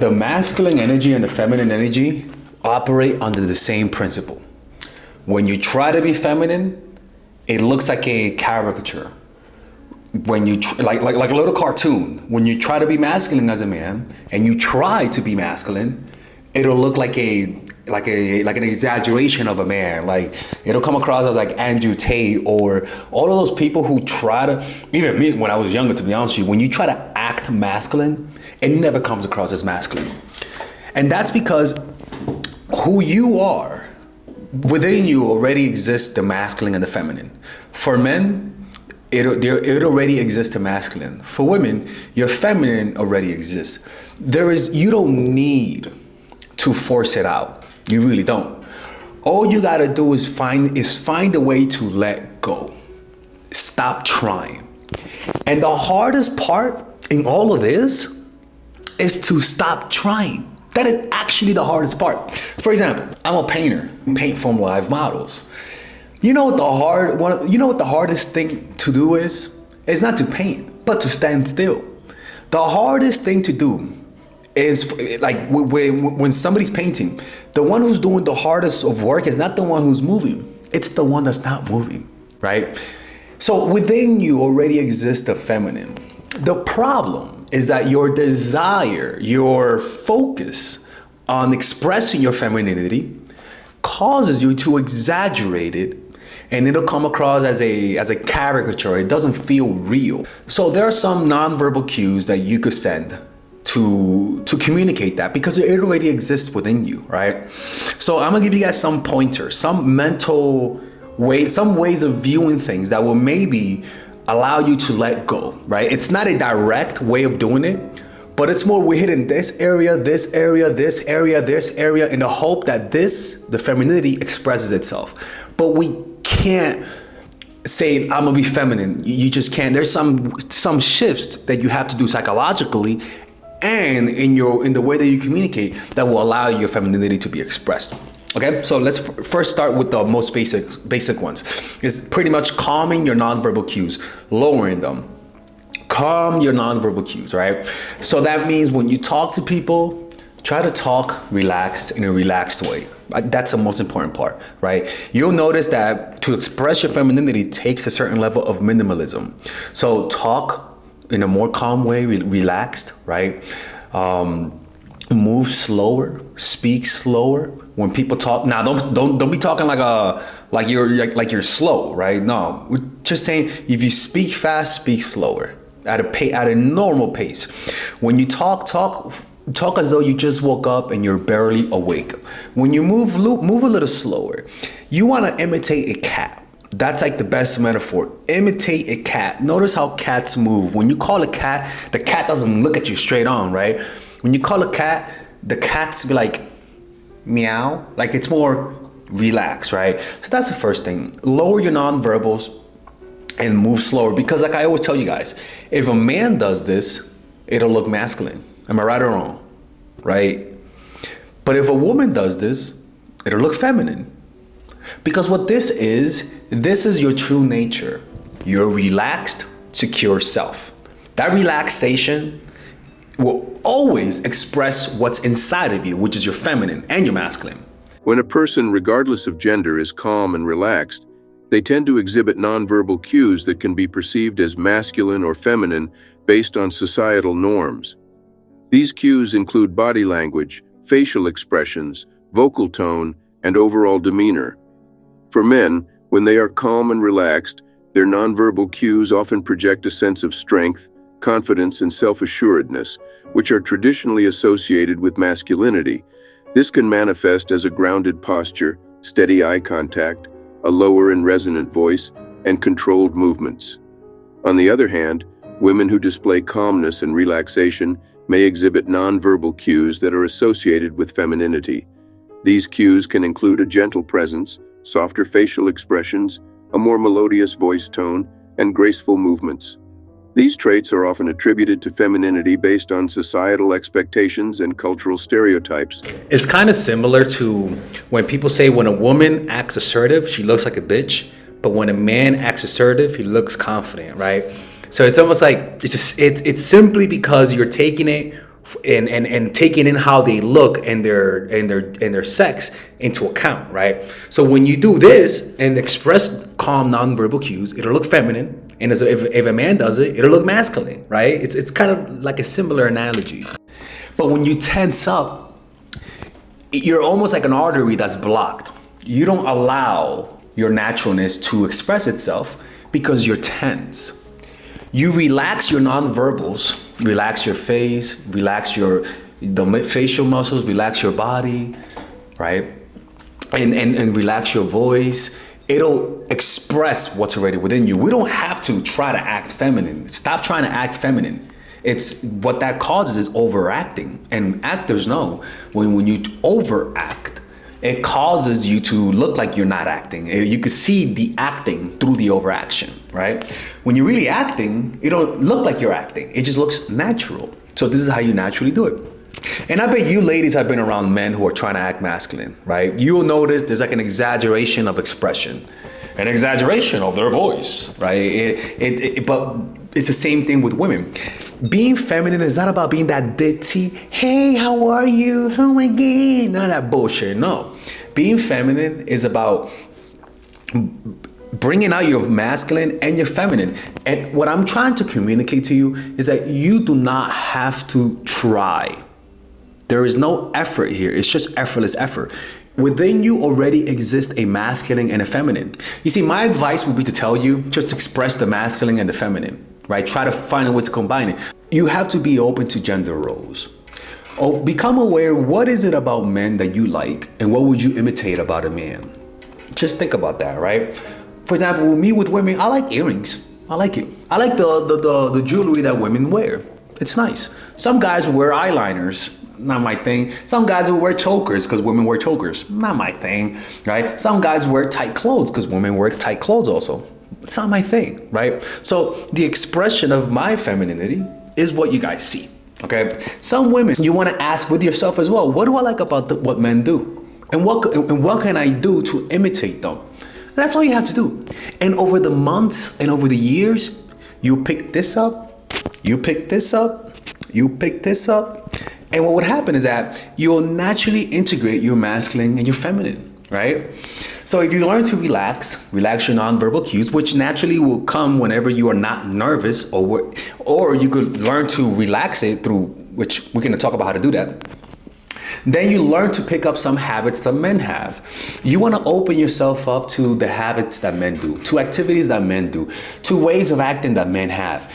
The masculine energy and the feminine energy operate under the same principle. When you try to be feminine, it looks like a caricature. When you like a little cartoon, when you try to be masculine as a man and you try to be masculine, it'll look like an exaggeration of a man. Like it'll come across as like Andrew Tate or all of those people who try to, even me when I was younger, to be honest with you, when you try to act masculine, it never comes across as masculine. And that's because who you are, within you already exists the masculine and the feminine. For men, it already exists the masculine. For women, your feminine already exists. You don't need to force it out. You really don't. All you gotta do is find a way to let go. Stop trying. And the hardest part in all of this is to stop trying. That is actually the hardest part. For example, I'm a painter, paint from live models. You know what the hardest thing to do is? It's not to paint, but to stand still. The hardest thing to do is like when somebody's painting, the one who's doing the hardest of work is not the one who's moving. It's the one that's not moving, right? So within you already exists the feminine. The problem is that your desire, your focus on expressing your femininity causes you to exaggerate it, and it'll come across as a caricature. It doesn't feel real. So there are some nonverbal cues that you could send to communicate that, because it already exists within you, right? So I'm gonna give you guys some pointers, some mental ways, some ways of viewing things that will maybe allow you to let go, right? It's not a direct way of doing it, but it's more, we're hitting this area, this area, this area, this area, in the hope that the femininity expresses itself. But we can't say, I'm gonna be feminine. You just can't. There's some shifts that you have to do psychologically and in the way that you communicate that will allow your femininity to be expressed. Okay, so let's first start with the most basic ones. It's pretty much calming your nonverbal cues, lowering them. Calm your nonverbal cues, right? So that means when you talk to people, try to talk relaxed in a relaxed way. That's the most important part, right? You'll notice that to express your femininity takes a certain level of minimalism. So talk in a more calm way, relaxed, right? Move slower, speak slower. When people talk, now don't be talking like you're slow, right? No, we're just saying if you speak fast, speak slower at a normal pace. When you talk as though you just woke up and you're barely awake. When you move a little slower. You want to imitate a cat. That's like the best metaphor. Imitate a cat. Notice how cats move. When you call a cat, the cat doesn't look at you straight on, right? When you call a cat, the cats be like, meow. Like it's more relaxed, right? So that's the first thing. Lower your nonverbals and move slower. Because like I always tell you guys, if a man does this, it'll look masculine. Am I right or wrong? Right? But if a woman does this, it'll look feminine. Because what this is your true nature. Your relaxed, secure self. That relaxation will always express what's inside of you, which is your feminine and your masculine. When a person, regardless of gender, is calm and relaxed, they tend to exhibit nonverbal cues that can be perceived as masculine or feminine based on societal norms. These cues include body language, facial expressions, vocal tone, and overall demeanor. For men, when they are calm and relaxed, their nonverbal cues often project a sense of strength, confidence, and self-assuredness, which are traditionally associated with masculinity. This can manifest as a grounded posture, steady eye contact, a lower and resonant voice, and controlled movements. On the other hand, women who display calmness and relaxation may exhibit nonverbal cues that are associated with femininity. These cues can include a gentle presence, softer facial expressions, a more melodious voice tone, and graceful movements. These traits are often attributed to femininity based on societal expectations and cultural stereotypes. It's kind of similar to when people say when a woman acts assertive, she looks like a bitch, but when a man acts assertive, he looks confident, right? So it's almost like it's simply because you're taking it and taking in how they look and their sex into account, right? So when you do this and express calm nonverbal cues, it'll look feminine, and if a man does it, it'll look masculine, right? It's kind of like a similar analogy. But when you tense up, you're almost like an artery that's blocked. You don't allow your naturalness to express itself because you're tense. You relax your nonverbals, relax your face, relax the facial muscles, relax your body, right? And relax your voice. It'll express what's already within you. We don't have to try to act feminine. Stop trying to act feminine. It's what that causes is overacting. And actors know when you overact, it causes you to look like you're not acting. You can see the acting through the overaction, right? When you're really acting, it don't look like you're acting. It just looks natural. So this is how you naturally do it. And I bet you ladies have been around men who are trying to act masculine, right? You'll notice there's like an exaggeration of expression, an exaggeration of their voice, right? But it's the same thing with women. Being feminine is not about being that ditzy, hey, how are you? Oh my God, none of that bullshit, no. Being feminine is about bringing out your masculine and your feminine. And what I'm trying to communicate to you is that you do not have to try. There is no effort here. It's just effortless effort. Within you already exists a masculine and a feminine. You see, my advice would be to tell you, just express the masculine and the feminine, right? Try to find a way to combine it. You have to be open to gender roles. Become aware, what is it about men that you like and what would you imitate about a man? Just think about that, right? For example, with me with women, I like earrings. I like it. I like the jewelry that women wear. It's nice. Some guys wear eyeliners. Not my thing. Some guys will wear chokers because women wear chokers. Not my thing, right? Some guys wear tight clothes because women wear tight clothes also. It's not my thing, right? So the expression of my femininity is what you guys see, okay? Some women, you want to ask with yourself as well, what do I like about what men do? And what can I do to imitate them? That's all you have to do. And over the months and over the years, you pick this up, you pick this up, you pick this up. And what would happen is that you'll naturally integrate your masculine and your feminine, right? So if you learn to relax your nonverbal cues, which naturally will come whenever you are not nervous, or you could learn to relax it through, which we're going to talk about how to do that. Then you learn to pick up some habits that men have. You want to open yourself up to the habits that men do, to activities that men do, to ways of acting that men have.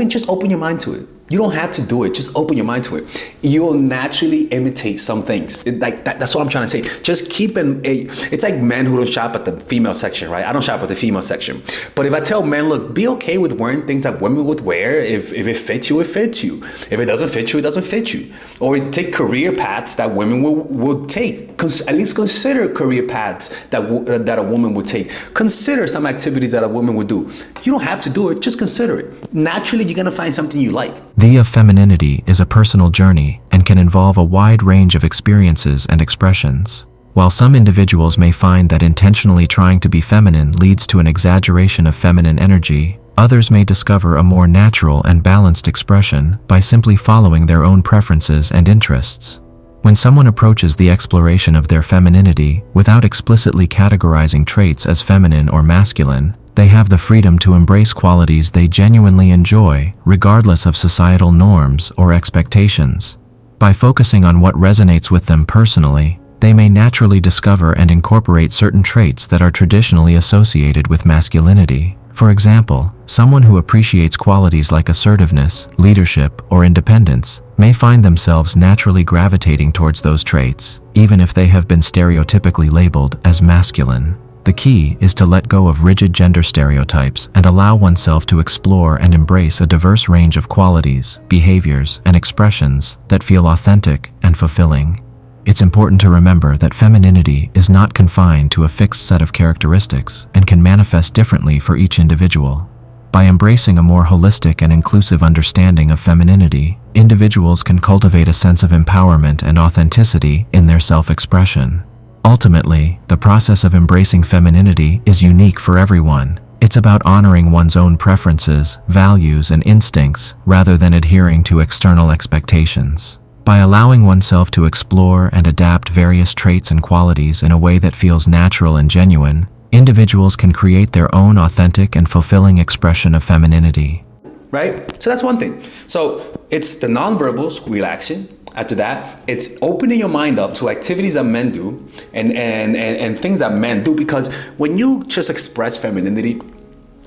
Just open your mind to it. You don't have to do it. Just open your mind to it. You'll naturally imitate some things. That's what I'm trying to say. Just keep it's like men who don't shop at the female section, right? I don't shop at the female section. But if I tell men, look, be okay with wearing things that women would wear. If it fits you, it fits you. If it doesn't fit you, it doesn't fit you. Or take career paths that women would take. At least consider career paths that a woman would take. Consider some activities that a woman would do. You don't have to do it. Just consider it. Naturally, you're going to find something you like. The of femininity is a personal journey and can involve a wide range of experiences and expressions. While some individuals may find that intentionally trying to be feminine leads to an exaggeration of feminine energy, others may discover a more natural and balanced expression by simply following their own preferences and interests. When someone approaches the exploration of their femininity without explicitly categorizing traits as feminine or masculine, they have the freedom to embrace qualities they genuinely enjoy, regardless of societal norms or expectations. By focusing on what resonates with them personally, they may naturally discover and incorporate certain traits that are traditionally associated with masculinity. For example, someone who appreciates qualities like assertiveness, leadership, or independence may find themselves naturally gravitating towards those traits, even if they have been stereotypically labeled as masculine. The key is to let go of rigid gender stereotypes and allow oneself to explore and embrace a diverse range of qualities, behaviors, and expressions that feel authentic and fulfilling. It's important to remember that femininity is not confined to a fixed set of characteristics and can manifest differently for each individual. By embracing a more holistic and inclusive understanding of femininity, individuals can cultivate a sense of empowerment and authenticity in their self-expression. Ultimately, the process of embracing femininity is unique for everyone. It's about honoring one's own preferences, values, and instincts rather than adhering to external expectations. By allowing oneself to explore and adapt various traits and qualities in a way that feels natural and genuine, individuals can create their own authentic and fulfilling expression of femininity. Right? So that's one thing. So it's the nonverbals, relaxing. After that, it's opening your mind up to activities that men do and things that men do, because when you just express femininity,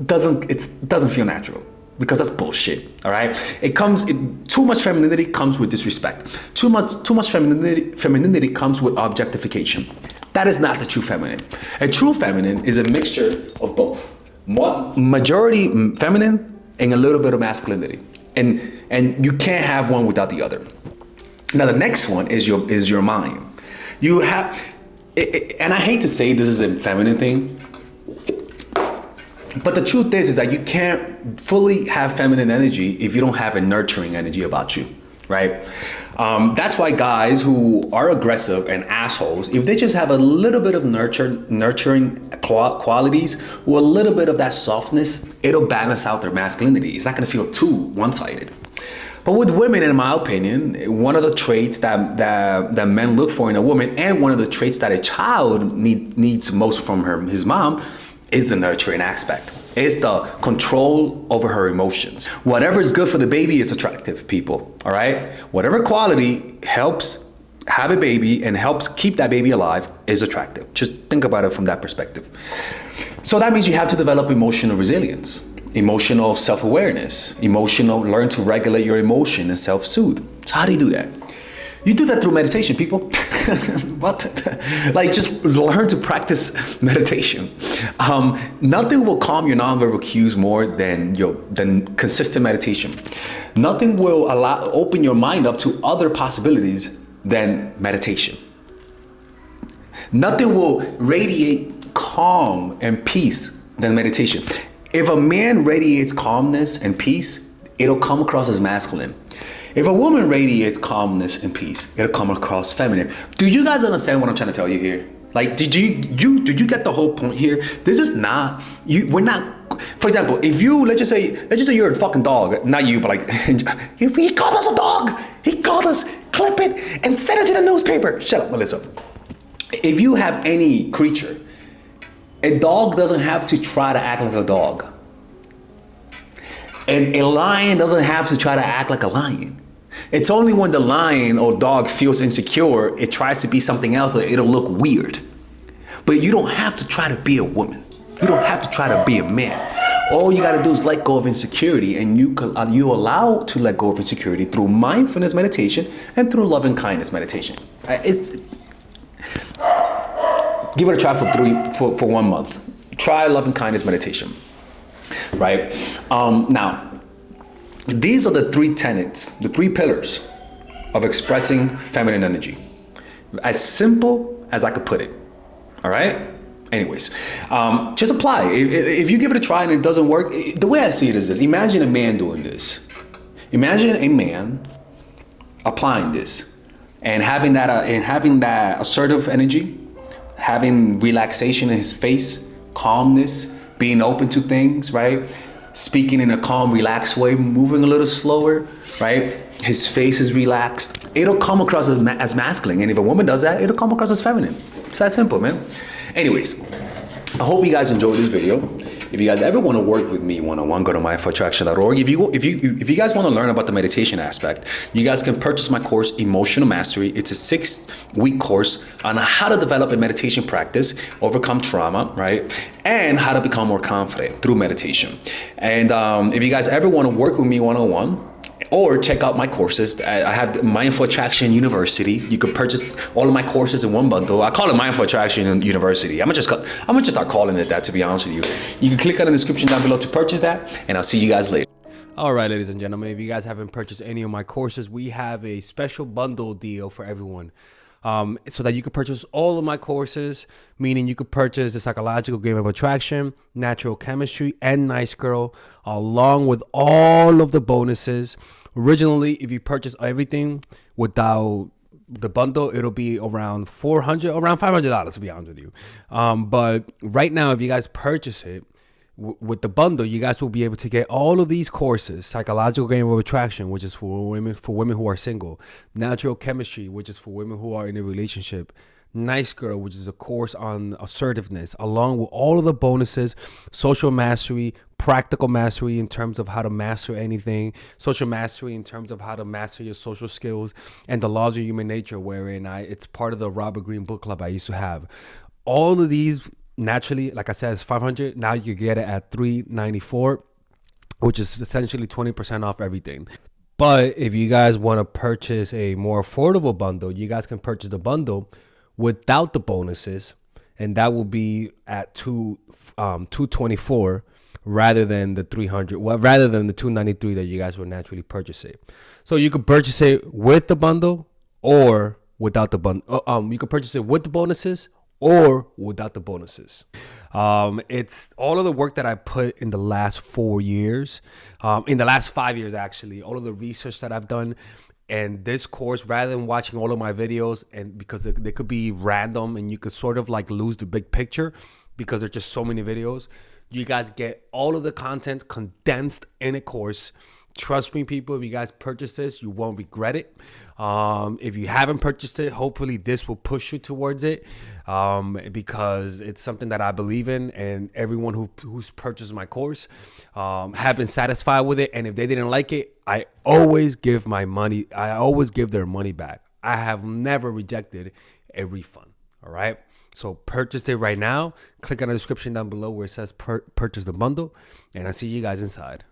it doesn't feel natural, because that's bullshit. All right, too much femininity comes with disrespect. Too much femininity comes with objectification. That is not the true feminine. A true feminine is a mixture of both. Majority feminine and a little bit of masculinity, and you can't have one without the other. Now the next one is your mind. You have, and I hate to say this is a feminine thing, but the truth is that you can't fully have feminine energy if you don't have a nurturing energy about you, right? That's why guys who are aggressive and assholes, if they just have a little bit of nurturing qualities or a little bit of that softness, it'll balance out their masculinity. It's not gonna feel too one-sided. But with women, in my opinion, one of the traits that men look for in a woman, and one of the traits that a child needs most from his mom, is the nurturing aspect. It's the control over her emotions. Whatever is good for the baby is attractive, people, all right? Whatever quality helps have a baby and helps keep that baby alive is attractive. Just think about it from that perspective. So that means you have to develop emotional resilience, emotional self-awareness, learn to regulate your emotion and self-soothe. So how do you do that? You do that through meditation, people. What? Like, just learn to practice meditation. Nothing will calm your nonverbal cues more than consistent meditation. Nothing will open your mind up to other possibilities than meditation. Nothing will radiate calm and peace than meditation. If a man radiates calmness and peace, it'll come across as masculine. If a woman radiates calmness and peace, it'll come across feminine. Do you guys understand what I'm trying to tell you here? Like, did you get the whole point here? This is not, we're not, for example, if let's just say you're a fucking dog, not you, but like, he called us a dog. He called us, clip it and send it to the newspaper. Shut up, Melissa. If you have any creature, a dog doesn't have to try to act like a dog. And a lion doesn't have to try to act like a lion. It's only when the lion or dog feels insecure, it tries to be something else, or it'll look weird. But you don't have to try to be a woman. You don't have to try to be a man. All you gotta do is let go of insecurity, and you allow to let go of insecurity through mindfulness meditation and through loving kindness meditation. Give it a try for 1 month. Try loving kindness meditation. Right? Now, these are the 3 tenets, the 3 pillars of expressing feminine energy. As simple as I could put it. All right? Anyways, just apply. If you give it a try and it doesn't work, the way I see it is this. Imagine a man doing this. Imagine a man applying this and having that assertive energy, having relaxation in his face, calmness, being open to things, right? Speaking in a calm, relaxed way, moving a little slower, right? His face is relaxed. It'll come across as masculine. And if a woman does that, it'll come across as feminine. It's that simple, man. Anyways, I hope you guys enjoyed this video. If you guys ever want to work with me one-on-one, go to mindfulattraction.org. If you guys want to learn about the meditation aspect, you guys can purchase my course, Emotional Mastery. It's a 6-week course on how to develop a meditation practice, overcome trauma, right? And how to become more confident through meditation. And if you guys ever want to work with me one-on-one, or check out my courses. I have Mindful Attraction University. You can purchase all of my courses in one bundle. I call it Mindful Attraction University. I'm gonna just start calling it that, to be honest with you. You can click on the description down below to purchase that, and I'll see you guys later. All right, ladies and gentlemen, if you guys haven't purchased any of my courses, we have a special bundle deal for everyone. So that you can purchase all of my courses, meaning you could purchase the Psychological Game of Attraction, Natural Chemistry, and Nice Girl, along with all of the bonuses. Originally, if you purchase everything without the bundle, it'll be around $500, to be honest with you. But right now, if you guys purchase it, with the bundle, you guys will be able to get all of these courses: psychological game of attraction, which is for women who are single; natural chemistry, which is for women who are in a relationship; Nice Girl, which is a course on assertiveness, along with all of the bonuses: social mastery, practical mastery in terms of how to master anything, social mastery in terms of how to master your social skills, and the laws of human nature, wherein it's part of the Robert Greene book club I used to have. All of these, naturally, like I said, it's $500. Now you get it at $394, which is essentially 20% off everything. But if you guys want to purchase a more affordable bundle, you guys can purchase the bundle without the bonuses, and that will be at $224 rather than the $300. Well, rather than the $293 that you guys would naturally purchase it. So you could purchase it with the bundle or without the bundle. You could purchase it with the bonuses or without the bonuses. It's all of the work that I put in the last 4 years, in the last 5 years actually, all of the research that I've done. And this course, rather than watching all of my videos, and because they could be random and you could sort of like lose the big picture because there's just so many videos, you guys get all of the content condensed in a course. Trust me, people, if you guys purchase this, you won't regret it. If you haven't purchased it, hopefully this will push you towards it, because it's something that I believe in, and everyone who's purchased my course have been satisfied with it. And if they didn't like it, I always give their money back. I have never rejected a refund. All right. So purchase it right now. Click on the description down below where it says purchase the bundle, and I'll see you guys inside.